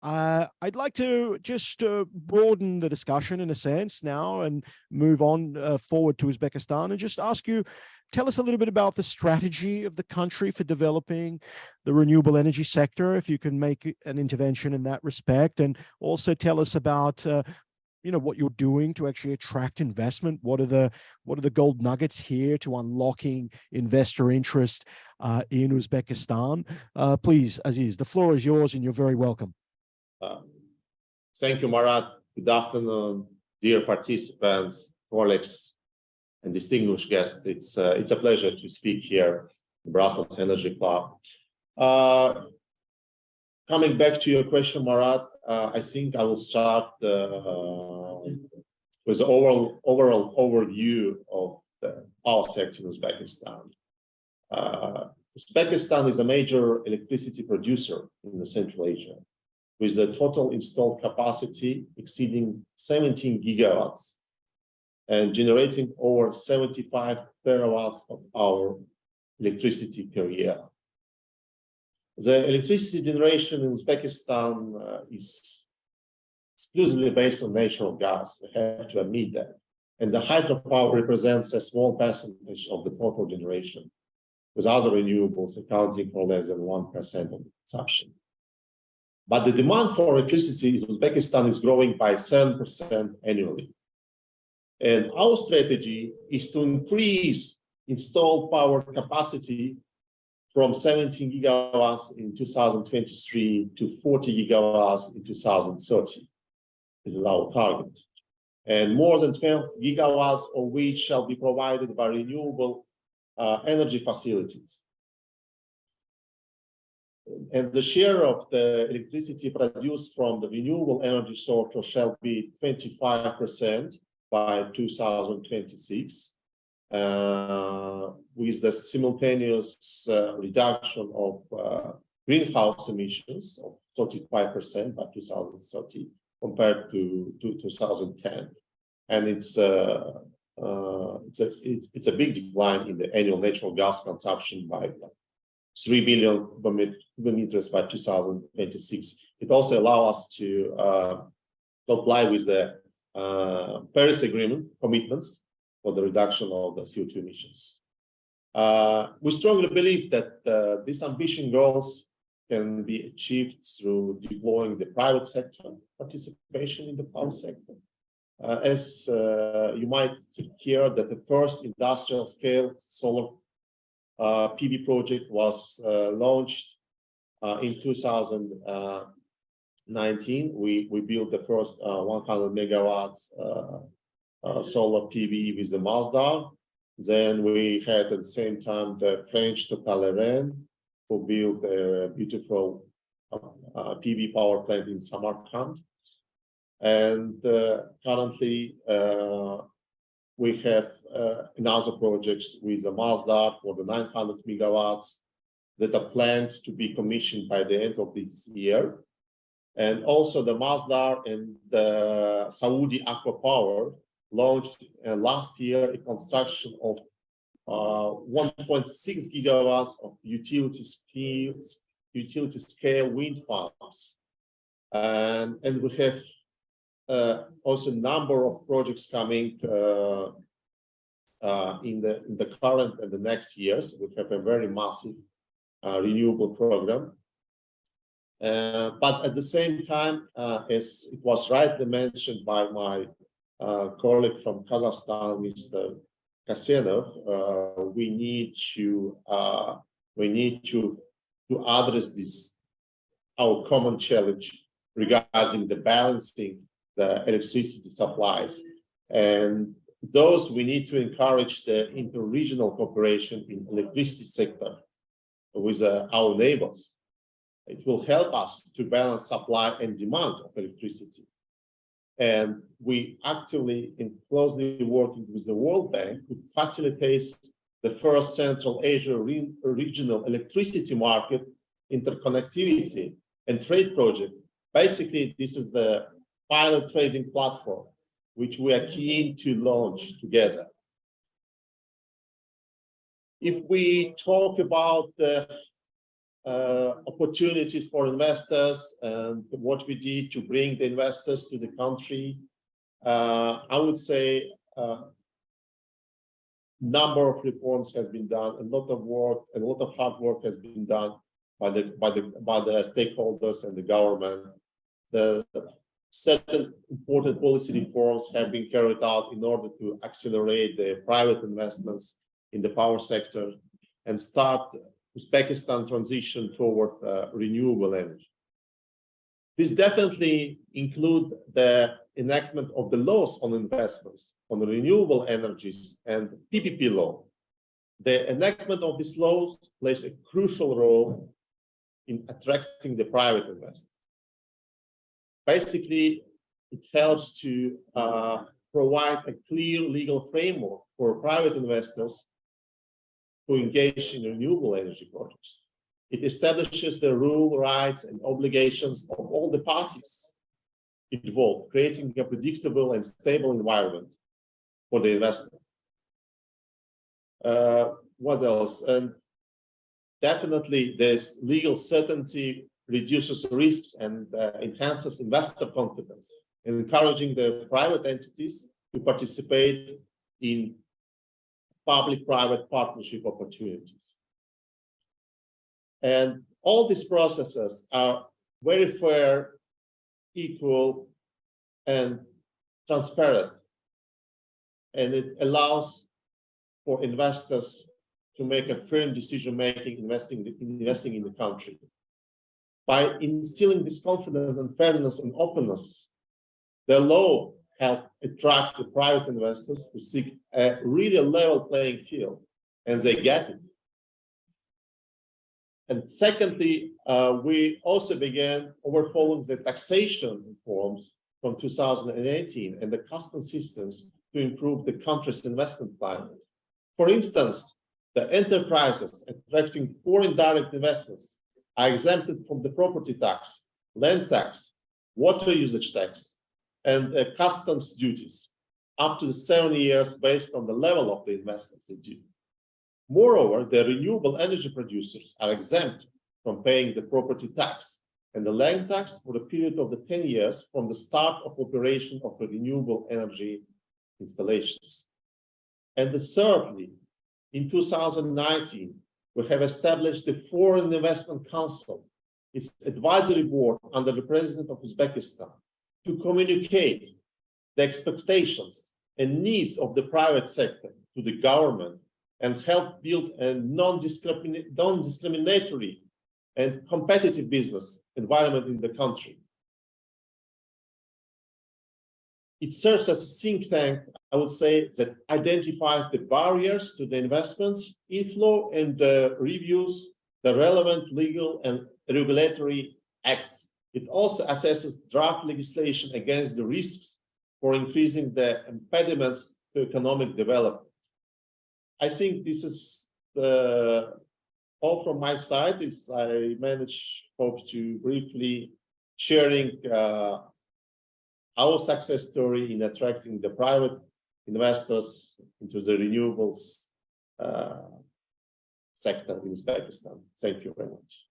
I'd like to just broaden the discussion in a sense now and move on forward to Uzbekistan and just ask you, tell us a little bit about the strategy of the country for developing the renewable energy sector, if you can make an intervention in that respect, and also tell us about what you're doing to actually attract investment. What are the gold nuggets here to unlocking investor interest in Uzbekistan? Please, Aziz, the floor is yours and you're very welcome. Thank you, Marat. Good afternoon, dear participants, colleagues, and distinguished guests. It's a pleasure to speak here in Brussels Energy Club. Coming back to your question, Marat, I think I will start with the overall overview of the power sector in Uzbekistan. Uzbekistan is a major electricity producer in the Central Asia, with a total installed capacity exceeding 17 gigawatts and generating over 75 terawatts of our electricity per year. The electricity generation in Uzbekistan is exclusively based on natural gas. We have to admit that. And the hydropower represents a small percentage of the total generation, with other renewables accounting for less than 1% of the consumption. But the demand for electricity in Uzbekistan is growing by 7% annually. And our strategy is to increase installed power capacity from 17 gigawatts in 2023 to 40 gigawatts in 2030. This is our target. And more than 12 gigawatts of which shall be provided by renewable energy facilities. And the share of the electricity produced from the renewable energy sources shall be 25% by 2026, with the simultaneous reduction of greenhouse emissions of 35% by 2030 compared to 2010. And it's a big decline in the annual natural gas consumption by 3 billion cubic meters by 2026. It also allows us to comply with the Paris Agreement commitments for the reduction of the CO2 emissions. We strongly believe that these ambitious goals can be achieved through deploying the private sector participation in the power sector. As you might hear, that the first industrial scale solar PV project was launched in 2019. We built the first 100 megawatts solar PV with the Masdar. Then we had at the same time the French Total, who built a beautiful PV power plant in Samarkand. And currently, we have another projects with the Masdar for the 900 megawatts that are planned to be commissioned by the end of this year. And also the Masdar and the Saudi Aqua Power launched last year a construction of 1.6 gigawatts of utility scale wind farms. And we have also a number of projects coming in the current and the next years. We have a very massive renewable program. But at the same time, as it was rightly mentioned by my colleague from Kazakhstan, Mr. Kapenov, we need to address this, our common challenge regarding the balancing the electricity supplies. And those we need to encourage the inter-regional cooperation in electricity sector with our neighbors. It will help us to balance supply and demand of electricity. And we actively and closely working with the World Bank, who facilitates the first Central Asia regional electricity market interconnectivity and trade project. Basically, this is the pilot trading platform, which we are keen to launch together. If we talk about the opportunities for investors and what we did to bring the investors to the country. I would say number of reforms has been done, a lot of work, a lot of hard work has been done by the stakeholders and the government. The certain important policy reforms have been carried out in order to accelerate the private investments in the power sector and start Uzbekistan transition toward renewable energy. This definitely include the enactment of the laws on investments on renewable energies and PPP law. The enactment of these laws plays a crucial role in attracting the private investors. Basically, it helps to provide a clear legal framework for private investors to engage in renewable energy projects. It establishes the rules, rights, and obligations of all the parties involved, creating a predictable and stable environment for the investment. What else? And definitely, this legal certainty reduces risks and enhances investor confidence, encouraging the private entities to participate in public-private partnership opportunities. And all these processes are very fair, equal, and transparent. And it allows for investors to make a firm decision-making investing in the country. By instilling this confidence and fairness and openness, the law helps attract the private investors who seek a really level playing field, and they get it. And secondly, we also began overhauling the taxation reforms from 2018 and the custom systems to improve the country's investment climate. For instance, the enterprises attracting foreign direct investments are exempted from the property tax, land tax, water usage tax, and customs duties up to 7 years based on the level of the investments they do. Moreover, the renewable energy producers are exempt from paying the property tax and the land tax for the period of the 10 years from the start of operation of the renewable energy installations. And thirdly, in 2019, we have established the Foreign Investment Council, its advisory board under the President of Uzbekistan, to communicate the expectations and needs of the private sector to the government and help build a non-discriminatory and competitive business environment in the country. It serves as a think tank, I would say, that identifies the barriers to the investment inflow and reviews the relevant legal and regulatory acts. It also assesses draft legislation against the risks for increasing the impediments to economic development. I think this is all from my side. I hope to briefly sharing our success story in attracting the private investors into the renewables sector in Uzbekistan. Thank you very much.